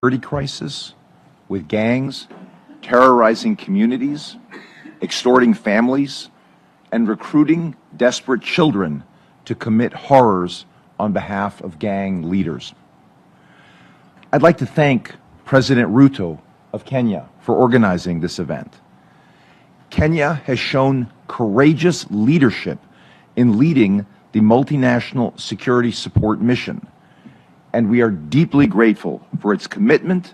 security crisis with gangs terrorizing communities, extorting families, and recruiting desperate children to commit horrors on behalf of gang leaders. I'd like to thank President Ruto of Kenya for organizing this event. Kenya has shown courageous leadership in leading the multinational security support mission, and we are deeply grateful for its commitment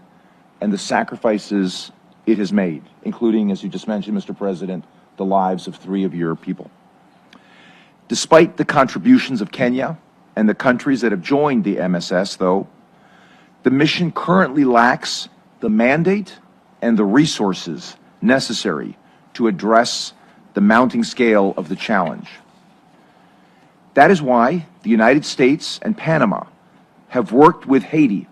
and the sacrifices it has made, including, as you just mentioned, Mr. President, the lives of 3 of your people. Despite the contributions of Kenya and the countries that have joined the MSS, though, the mission currently lacks the mandate and the resources necessary to address the mounting scale of the challenge. That is why the United States and Panama have worked with Haiti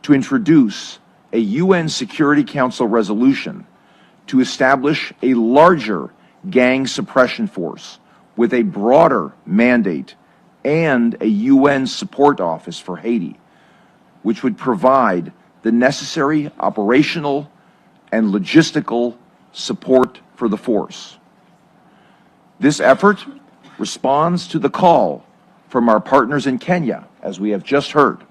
to introduce a UN Security Council resolution to establish a larger gang suppression force with a broader mandate and a UN support office for Haiti, which would provide the necessary operational and logistical support for the force. This effort responds to the call from our partners in Kenya, as we have just heard,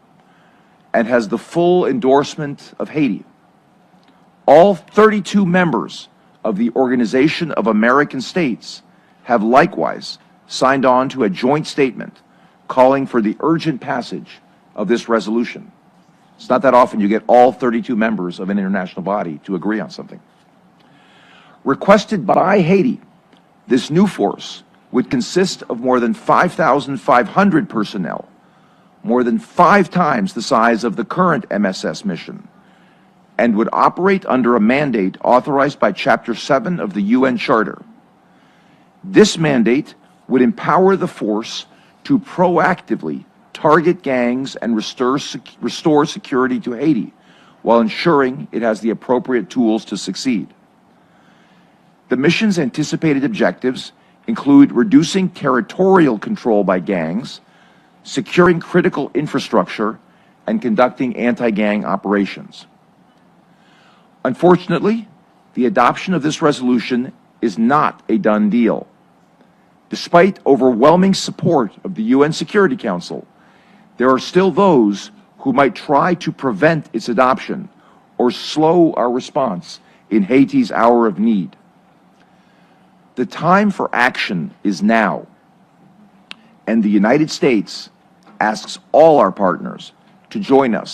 and has the full endorsement of Haiti. All 32 members of the Organization of American States have likewise signed on to a joint statement calling for the urgent passage of this resolution. It's not that often you get all 32 members of an international body to agree on something. Requested by Haiti, this new force would consist of more than 5,500 personnel, more than 5 times the size of the current MSS mission, and would operate under a mandate authorized by Chapter 7 of the UN Charter. This mandate would empower the force to proactively target gangs and restore security to Haiti, while ensuring it has the appropriate tools to succeed. The mission's anticipated objectives include reducing territorial control by gangs, securing critical infrastructure, and conducting anti-gang operations. Unfortunately, the adoption of this resolution is not a done deal. Despite overwhelming support of the UN Security Council, there are still those who might try to prevent its adoption or slow our response in Haiti's hour of need. The time for action is now, and the United States asks all our partners to join us